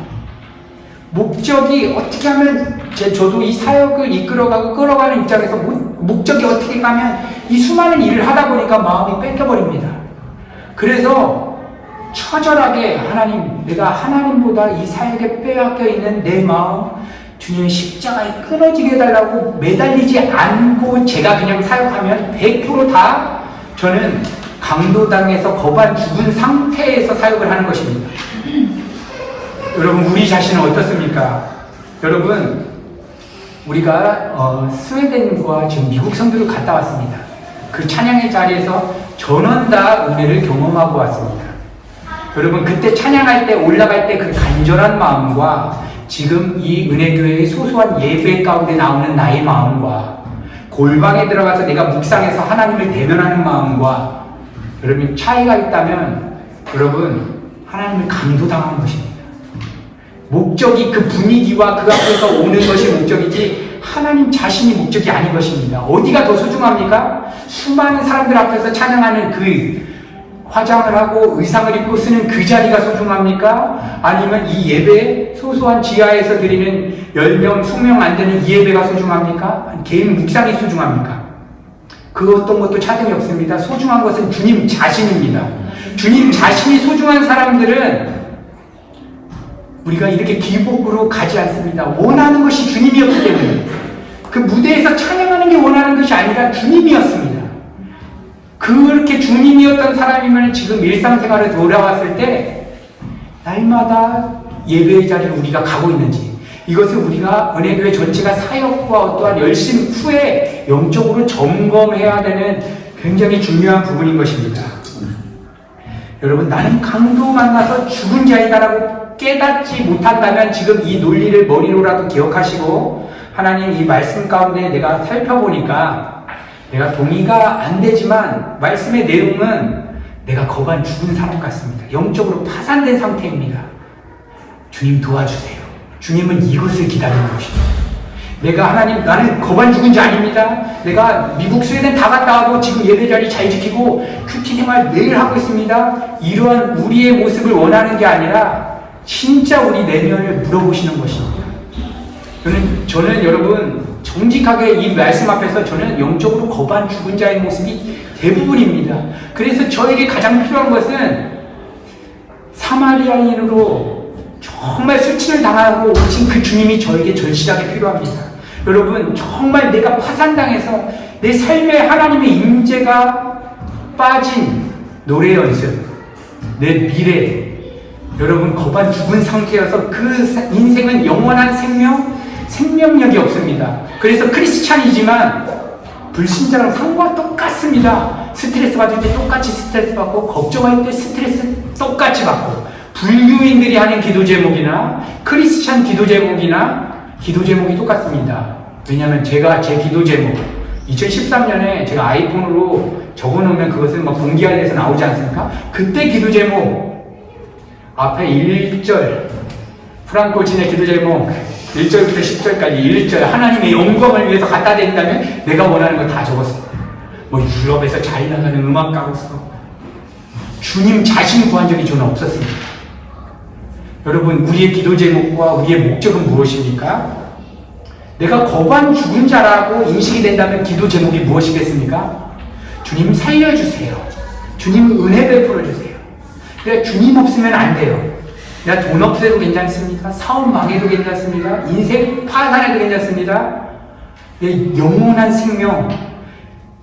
목적이 어떻게 하면 저도 이 사역을 이끌어가고 끌어가는 입장에서 목적이 어떻게 가면 이 수많은 일을 하다 보니까 마음이 뺏겨버립니다. 그래서 처절하게 하나님, 내가 하나님보다 이 사역에 빼앗겨 있는 내 마음 주님의 십자가에 끊어지게 해달라고 매달리지 않고 제가 그냥 사역하면 100% 다 저는 강도당해서 거반 죽은 상태에서 사역을 하는 것입니다. 여러분, 우리 자신은 어떻습니까? 여러분, 우리가 스웨덴과 지금 미국 선교를 갔다 왔습니다. 그 찬양의 자리에서 전원 다 은혜를 경험하고 왔습니다. 여러분, 그때 찬양할 때 올라갈 때 그 간절한 마음과 지금 이 은혜교회의 소소한 예배 가운데 나오는 나의 마음과 골방에 들어가서 내가 묵상해서 하나님을 대면하는 마음과 여러분 차이가 있다면 여러분 하나님을 강도당한 것입니다. 목적이 그 분위기와 그 앞에서 오는 것이 목적이지 하나님 자신이 목적이 아닌 것입니다. 어디가 더 소중합니까? 수많은 사람들 앞에서 찬양하는 그 화장을 하고 의상을 입고 쓰는 그 자리가 소중합니까? 아니면 이 예배, 소소한 지하에서 드리는 10명, 20명 안 되는 이 예배가 소중합니까? 개인 묵상이 소중합니까? 그 어떤 것도 차등이 없습니다. 소중한 것은 주님 자신입니다. 주님 자신이 소중한 사람들은 우리가 이렇게 기복으로 가지 않습니다. 원하는 것이 주님이었기 때문에 그 무대에서 찬양하는 게 원하는 것이 아니라 주님이었습니다. 그렇게 주님이었던 사람이면 지금 일상생활에 돌아왔을 때 날마다 예배의 자리를 우리가 가고 있는지 이것을 우리가 은혜교회 전체가 사역과 어떠한 열심 후에 영적으로 점검해야 되는 굉장히 중요한 부분인 것입니다. 여러분, 나는 강도 만나서 죽은 자이다라고 깨닫지 못한다면 지금 이 논리를 머리로라도 기억하시고 하나님 이 말씀 가운데 내가 살펴보니까 내가 동의가 안 되지만 말씀의 내용은 내가 거반 죽은 사람 같습니다. 영적으로 파산된 상태입니다. 주님 도와주세요. 주님은 이것을 기다리는 것입니다. 내가 하나님 나는 거반 죽은 자 아닙니다. 내가 미국 스웨덴 다 갔다 와도 지금 예배 자리 잘 지키고 큐티 생활 매일 하고 있습니다. 이러한 우리의 모습을 원하는 게 아니라 진짜 우리 내면을 물어보시는 것입니다. 저는 여러분 정직하게 이 말씀 앞에서 저는 영적으로 거반 죽은 자의 모습이 대부분입니다. 그래서 저에게 가장 필요한 것은 사마리아인으로 정말 수치를 당하고 오신 그 주님이 저에게 절실하게 필요합니다. 여러분 정말 내가 파산당해서 내 삶에 하나님의 임재가 빠진 노래 연습, 내 미래, 여러분 거반 죽은 상태여서 그 인생은 영원한 생명력이 없습니다. 그래서 크리스찬이지만 불신자랑 상과 똑같습니다. 스트레스 받을 때 똑같이 스트레스 받고 걱정할 때 스트레스 똑같이 받고 불교인들이 하는 기도 제목이나 크리스찬 기도 제목이 똑같습니다. 왜냐하면 제가 제 기도 제목 2013년에 제가 아이폰으로 적어놓으면 그것은 막 동기화돼서 나오지 않습니까? 그때 기도 제목 앞에 1절 프랑코진의 기도 제목 1절부터 10절까지 1절 하나님의 영광을 위해서 갖다 댄다면 내가 원하는 거 다 적었어. 뭐 유럽에서 잘 나가는 음악가로서 주님 자신 구한 적이 저는 없었습니다. 여러분 우리의 기도 제목과 우리의 목적은 무엇입니까? 내가 거반 죽은 자라고 인식이 된다면 기도 제목이 무엇이겠습니까? 주님 살려주세요. 주님 은혜 베풀어주세요. 내가 주님 없으면 안 돼요. 내가 돈 없애도 괜찮습니다. 사업 망해도 괜찮습니다. 인생 파산해도 괜찮습니다. 내 영원한 생명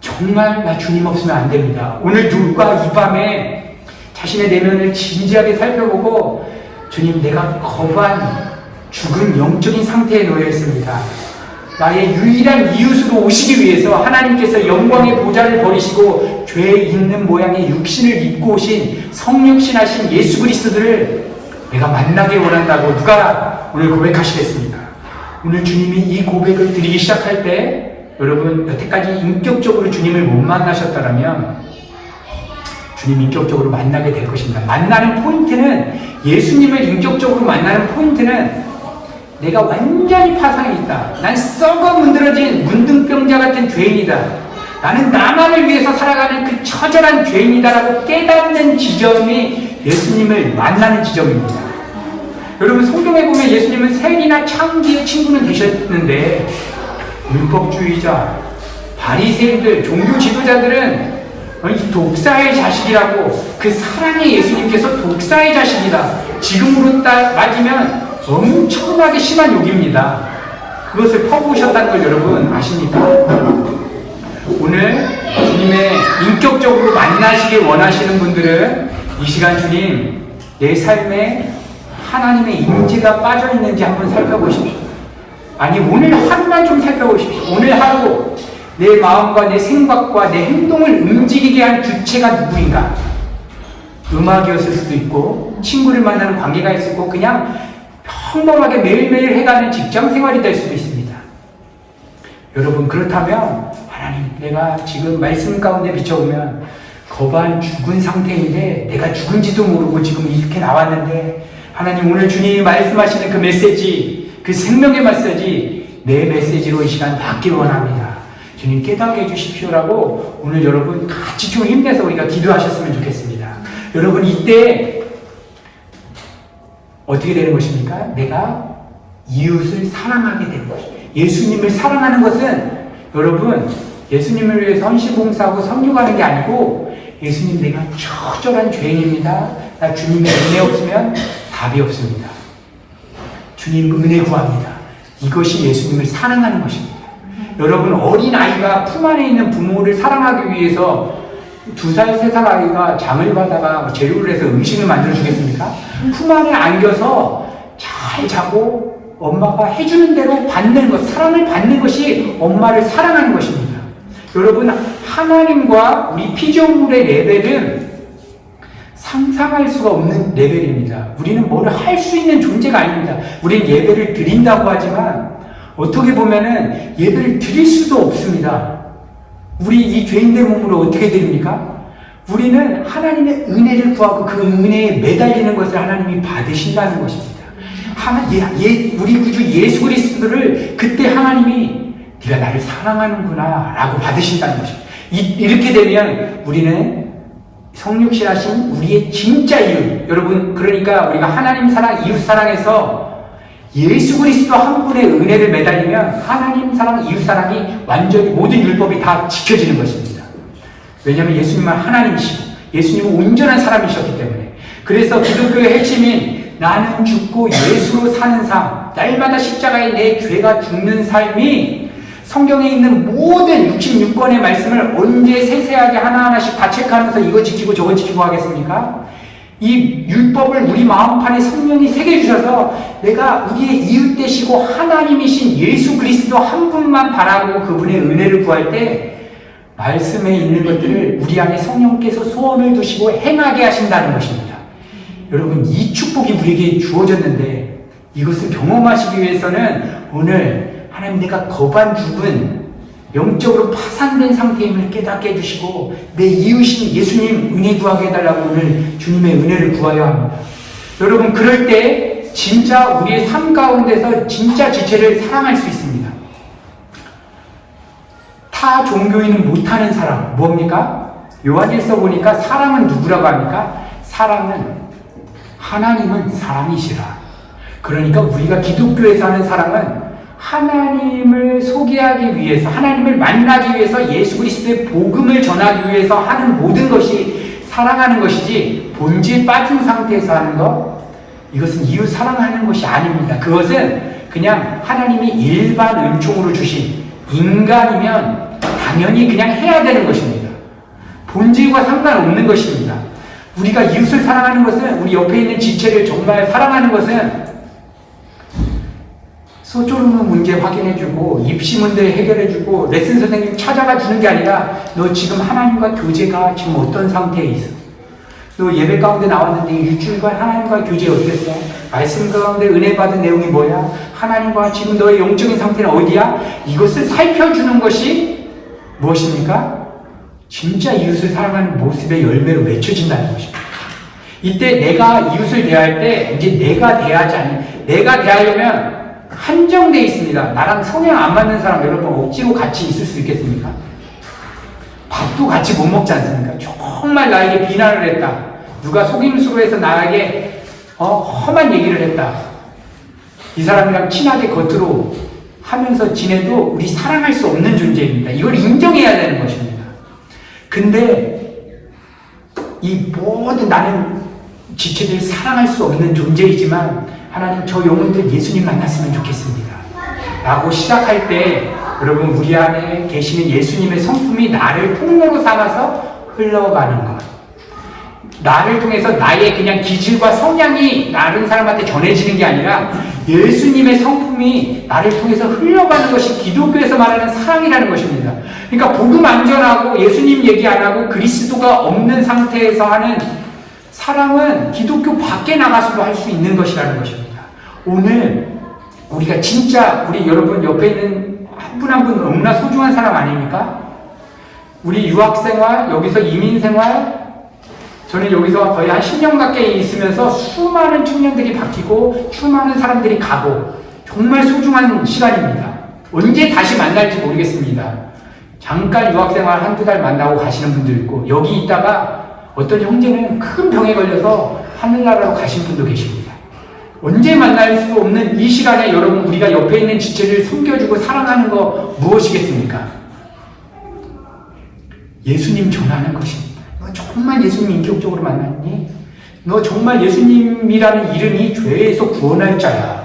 정말 나 주님 없으면 안 됩니다. 오늘 누가 이 밤에 자신의 내면을 진지하게 살펴보고 주님 내가 거반 죽은 영적인 상태에 놓여 있습니다. 나의 유일한 이웃으로 오시기 위해서 하나님께서 영광의 보좌를 버리시고 죄 있는 모양의 육신을 입고 오신 성육신하신 예수 그리스도를 내가 만나길 원한다고 누가 오늘 고백하시겠습니까? 오늘 주님이 이 고백을 드리기 시작할 때 여러분 여태까지 인격적으로 주님을 못 만나셨다면 주님 인격적으로 만나게 될 것입니다. 만나는 포인트는 예수님을 인격적으로 만나는 포인트는 내가 완전히 파산해 있다. 난 썩어 문드러진 문둥병자 같은 죄인이다. 나는 나만을 위해서 살아가는 그 처절한 죄인이다라고 깨닫는 지점이 예수님을 만나는 지점입니다. 여러분 성경에 보면 예수님은 셀이나 창기의 친구는 되셨는데 율법주의자, 바리새인들, 종교 지도자들은 독사의 자식이라고 그 사랑의 예수님께서 독사의 자식이다. 지금으로 따지면 엄청나게 심한 욕입니다. 그것을 퍼부으셨다는 걸 여러분 아십니까? 오늘 주님의 인격적으로 만나시길 원하시는 분들은 이 시간 주님 내 삶에 하나님의 임재가 빠져있는지 한번 살펴보십시오. 아니 오늘 하루만 좀 살펴보십시오. 오늘 하루 내 마음과 내 생각과 내 행동을 움직이게 한 주체가 누구인가? 음악이었을 수도 있고 친구를 만나는 관계가 있을 거고 그냥 평범하게 매일매일 해가는 직장생활이 될 수도 있습니다. 여러분 그렇다면 하나님 내가 지금 말씀 가운데 비춰보면 거반 죽은 상태인데 내가 죽은지도 모르고 지금 이렇게 나왔는데 하나님 오늘 주님이 말씀하시는 그 메시지, 그 생명의 메시지 내 메시지로 이 시간 받기를 원합니다. 주님 깨닫게 해주십시오라고 오늘 여러분 같이 좀 힘내서 우리가 기도하셨으면 좋겠습니다. 여러분 이때 어떻게 되는 것입니까? 내가 이웃을 사랑하게 되는 것입니다. 예수님을 사랑하는 것은 여러분 예수님을 위해서 헌신봉사하고 섬겨가는 게 아니고 예수님 내가 처절한 죄인입니다. 나 주님의 은혜 없으면 답이 없습니다. 주님 은혜 구합니다. 이것이 예수님을 사랑하는 것입니다. 여러분 어린아이가 품 안에 있는 부모를 사랑하기 위해서 2살, 3살 아이가 장을 받아가 재료를 해서 음식을 만들어 주겠습니까? 품 안에 안겨서 잘 자고 엄마가 해주는 대로 받는 것, 사랑을 받는 것이 엄마를 사랑하는 것입니다. 여러분 하나님과 우리 피조물의 레벨은 상상할 수가 없는 레벨입니다. 우리는 뭘 할 수 있는 존재가 아닙니다. 우리는 예배를 드린다고 하지만 어떻게 보면은 예배를 드릴 수도 없습니다. 우리 이 죄인된 몸으로 어떻게 드립니까? 우리는 하나님의 은혜를 구하고 그 은혜에 매달리는 것을 하나님이 받으신다는 것입니다. 우리 구주 예수 그리스도를 그때 하나님이 네가 나를 사랑하는구나 라고 받으신다는 것입니다. 이렇게 되면 우리는 성육신하신 우리의 진짜 이유, 여러분 그러니까 우리가 하나님 사랑, 이웃 사랑에서 예수 그리스도 한 분의 은혜를 매달리면 하나님 사랑, 이웃 사랑이 완전히 모든 율법이 다 지켜지는 것입니다. 왜냐하면 예수님은 하나님이시고 예수님은 온전한 사람이셨기 때문에. 그래서 기독교의 핵심인 나는 죽고 예수로 사는 삶, 날마다 십자가에 내 죄가 죽는 삶이 성경에 있는 모든 66권의 말씀을 언제 세세하게 하나하나씩 다 체크하면서 이거 지키고 저거 지키고 하겠습니까? 이 율법을 우리 마음판에 성령이 새겨주셔서 내가 우리의 이웃 되시고 하나님이신 예수 그리스도 한 분만 바라고 그분의 은혜를 구할 때 말씀에 있는 것들을 우리 안에 성령께서 소원을 두시고 행하게 하신다는 것입니다. 여러분 이 축복이 우리에게 주어졌는데 이것을 경험하시기 위해서는 오늘 하나님 내가 거반 죽은 영적으로 파산된 상태임을 깨닫게 해주시고 내 이웃인 예수님 은혜 구하게 해달라고 오늘 주님의 은혜를 구하여 합니다. 여러분 그럴 때 진짜 우리의 삶 가운데서 진짜 지체를 사랑할 수 있습니다. 타 종교인은 못하는 사람 뭡니까? 요한일서 보니까 사람은 누구라고 합니까? 사람은 하나님은 사람이시라. 그러니까 우리가 기독교에서 하는 사람은 하나님을 소개하기 위해서, 하나님을 만나기 위해서 예수 그리스도의 복음을 전하기 위해서 하는 모든 것이 사랑하는 것이지 본질 빠진 상태에서 하는 것, 이것은 이웃 사랑하는 것이 아닙니다. 그것은 그냥 하나님이 일반 은총으로 주신 인간이면 당연히 그냥 해야 되는 것입니다. 본질과 상관없는 것입니다. 우리가 이웃을 사랑하는 것은, 우리 옆에 있는 지체를 정말 사랑하는 것은 소조르는 문제 확인해주고 입시 문제 해결해주고 레슨 선생님 찾아가 주는 게 아니라 너 지금 하나님과 교제가 지금 어떤 상태에 있어? 너 예배 가운데 나왔는데 일주일간 하나님과 교제 어땠어? 말씀 가운데 은혜 받은 내용이 뭐야? 하나님과 지금 너의 영적인 상태는 어디야? 이것을 살펴주는 것이 무엇입니까? 진짜 이웃을 사랑하는 모습의 열매로 맺혀진다는 것입니다. 이때 내가 이웃을 대할 때 이제 내가 대하지 않는, 내가 대하려면 한정되어 있습니다. 나랑 성향 안 맞는 사람 여러분 억지로 같이 있을 수 있겠습니까? 밥도 같이 못 먹지 않습니까? 정말 나에게 비난을 했다. 누가 속임수로 해서 나에게 험한 얘기를 했다. 이 사람이랑 친하게 겉으로 하면서 지내도 우리 사랑할 수 없는 존재입니다. 이걸 인정해야 되는 것입니다. 근데 이 모든 나는 지체들 사랑할 수 없는 존재이지만 하나님 저 영혼들 예수님 만났으면 좋겠습니다 라고 시작할 때 여러분 우리 안에 계시는 예수님의 성품이 나를 통로로 삼아서 흘러가는 것, 나를 통해서 나의 그냥 기질과 성향이 다른 사람한테 전해지는 게 아니라 예수님의 성품이 나를 통해서 흘러가는 것이 기독교에서 말하는 사랑이라는 것입니다. 그러니까 복음 안 전하고 예수님 얘기 안 하고 그리스도가 없는 상태에서 하는 사랑은 기독교 밖에 나가서도 할 수 있는 것이라는 것입니다. 오늘 우리가 진짜 우리 여러분 옆에 있는 한 분 한 분 너무나 소중한 사람 아닙니까? 우리 유학생활, 여기서 이민생활, 저는 여기서 거의 한 10년 가까이 있으면서 수많은 청년들이 바뀌고 수많은 사람들이 가고 정말 소중한 시간입니다. 언제 다시 만날지 모르겠습니다. 잠깐 유학생활 한두 달 만나고 가시는 분도 있고 여기 있다가 어떤 형제는 큰 병에 걸려서 하늘나라로 가신 분도 계십니다. 언제 만날 수 없는 이 시간에 여러분 우리가 옆에 있는 지체를 섬겨주고 사랑하는 거 무엇이겠습니까? 예수님 전하는 것입니다. 너 정말 예수님 인격적으로 만났니? 너 정말 예수님이라는 이름이 죄에서 구원할 자야.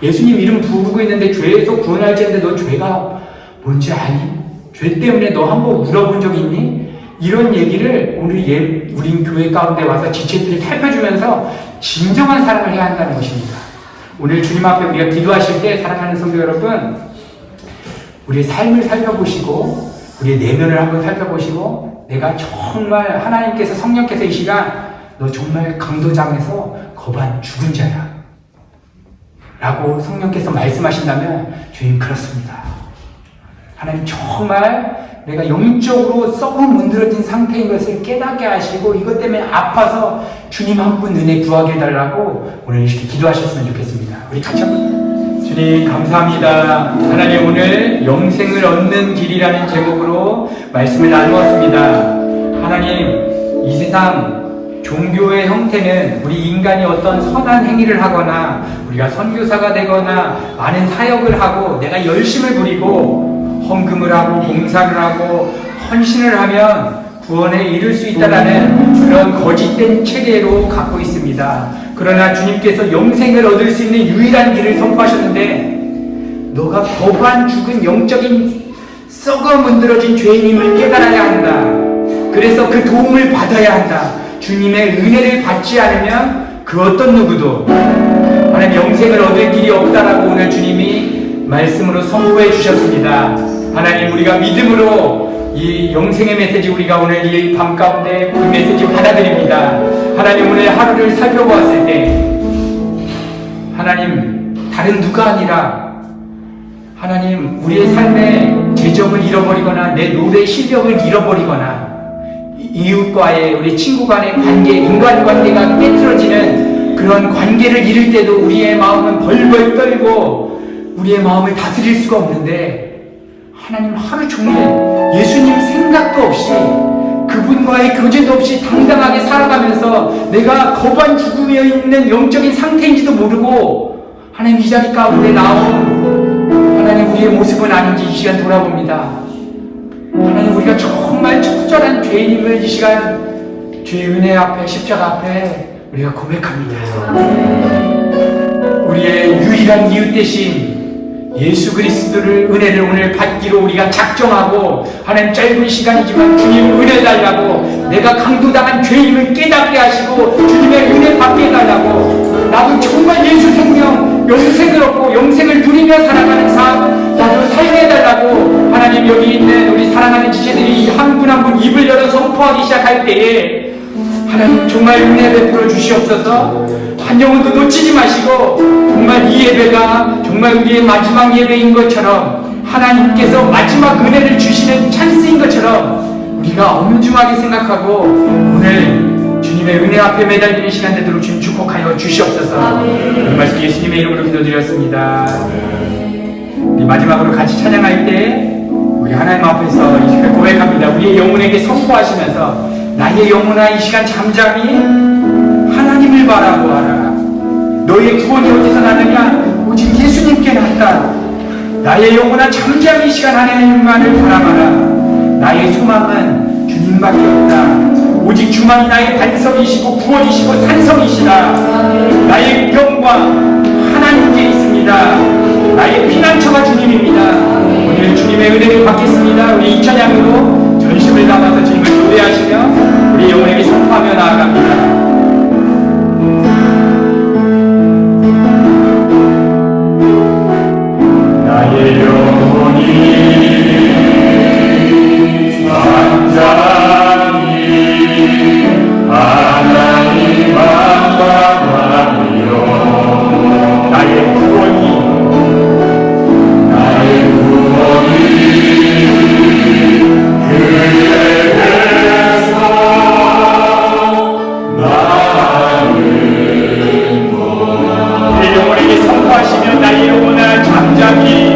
예수님 이름 부르고 있는데 죄에서 구원할 자인데 너 죄가 뭔지 아니? 죄 때문에 너 한번 울어본 적 있니? 이런 얘기를 우리 교회 가운데 와서 지체들이 살펴주면서 진정한 사랑을 해야 한다는 것입니다. 오늘 주님 앞에 우리가 기도하실 때 사랑하는 성도 여러분, 우리의 삶을 살펴보시고 우리의 내면을 한번 살펴보시고 내가 정말 하나님께서 성령께서 이 시간 너 정말 강도장에서 거반 죽은 자야 라고 성령께서 말씀하신다면 주님 그렇습니다. 하나님 정말 내가 영적으로 썩어 문드러진 상태인 것을 깨닫게 하시고 이것 때문에 아파서 주님 한 분 은혜 구하게 해달라고 오늘 이렇게 기도하셨으면 좋겠습니다. 우리 같이 한번. 주님 감사합니다. 하나님 오늘 영생을 얻는 길이라는 제목으로 말씀을 나누었습니다. 하나님 이 세상 종교의 형태는 우리 인간이 어떤 선한 행위를 하거나 우리가 선교사가 되거나 많은 사역을 하고 내가 열심을 부리고 헌금을 하고 봉사를 하고 헌신을 하면 구원에 이를 수 있다라는 그런 거짓된 체계로 갖고 있습니다. 그러나 주님께서 영생을 얻을 수 있는 유일한 길을 선포하셨는데 너가 거반 죽은 영적인 썩어 문드러진 죄인임을 깨달아야 한다. 그래서 그 도움을 받아야 한다. 주님의 은혜를 받지 않으면 그 어떤 누구도 하나님 영생을 얻을 길이 없다라고 오늘 주님이 말씀으로 선포해 주셨습니다. 하나님 우리가 믿음으로 이 영생의 메시지 우리가 오늘 이 밤 가운데 그 메시지 받아들입니다. 하나님 오늘 하루를 살펴보았을 때 하나님 다른 누가 아니라 하나님 우리의 삶의 재정을 잃어버리거나 내 노래 실력을 잃어버리거나 이웃과의 우리 친구 간의 관계, 인간관계가 깨트러지는 그런 관계를 잃을 때도 우리의 마음은 벌벌 떨고 우리의 마음을 다스릴 수가 없는데 하나님 하루 종일 예수님 생각도 없이 그분과의 교제도 없이 당당하게 살아가면서 내가 거반 죽으며 있는 영적인 상태인지도 모르고 하나님 이 자리 가운데 나온 하나님 우리의 모습은 아닌지 이 시간 돌아봅니다. 하나님 우리가 정말 처절한 죄인임을 이 시간 주의 은혜 앞에 십자가 앞에 우리가 고백합니다. 우리의 유일한 이웃 대신 예수 그리스도를 은혜를 오늘 받기로 우리가 작정하고 하나님 짧은 시간이지만 주님 은혜 달라고 내가 강도당한 죄인임을 깨닫게 하시고 주님의 은혜 받게 해달라고 나도 정말 예수 생명 영생을 얻고 영생을 누리며 살아가는 삶 나도 살게 해달라고 하나님 여기 있는 우리 사랑하는 지체들이 한 분 한 분 입을 열어 선포하기 시작할 때에 하나님 정말 은혜 베풀어 주시옵소서. 한 영혼도 놓치지 마시고 정말 이 예배가 정말 우리의 마지막 예배인 것처럼 하나님께서 마지막 은혜를 주시는 찬스인 것처럼 우리가 엄중하게 생각하고 오늘 주님의 은혜 앞에 매달리는 시간 되도록 주님 축복하여 주시옵소서. 이 말씀 예수님의 이름으로 기도드렸습니다. 우리 마지막으로 같이 찬양할 때 우리 하나님 앞에서 이 시간 고백합니다. 우리의 영혼에게 선포하시면서 나의 영혼아 이 시간 잠잠히 하나님을 바라보아라. 너의 구원이 어디서 나느냐? 오직 예수님께 났다. 나의 영혼아 잠잠히 이 시간 하나님만을 바라봐라. 나의 소망은 주님밖에 없다. 오직 주만이 나의 반석이시고 구원이시고 산성이시다. 나의 영광 하나님께 있습니다. 나의 피난처가 주님입니다. 오늘 주님의 은혜를 받겠습니다. 우리 이 찬양으로 전심을 담아서 주님을 노래하시며 우리 영혼에게 선포하며 나아갑니다. 나의 영혼이 잠잠히 하나님 바라보며 나의 구원이 그 이야기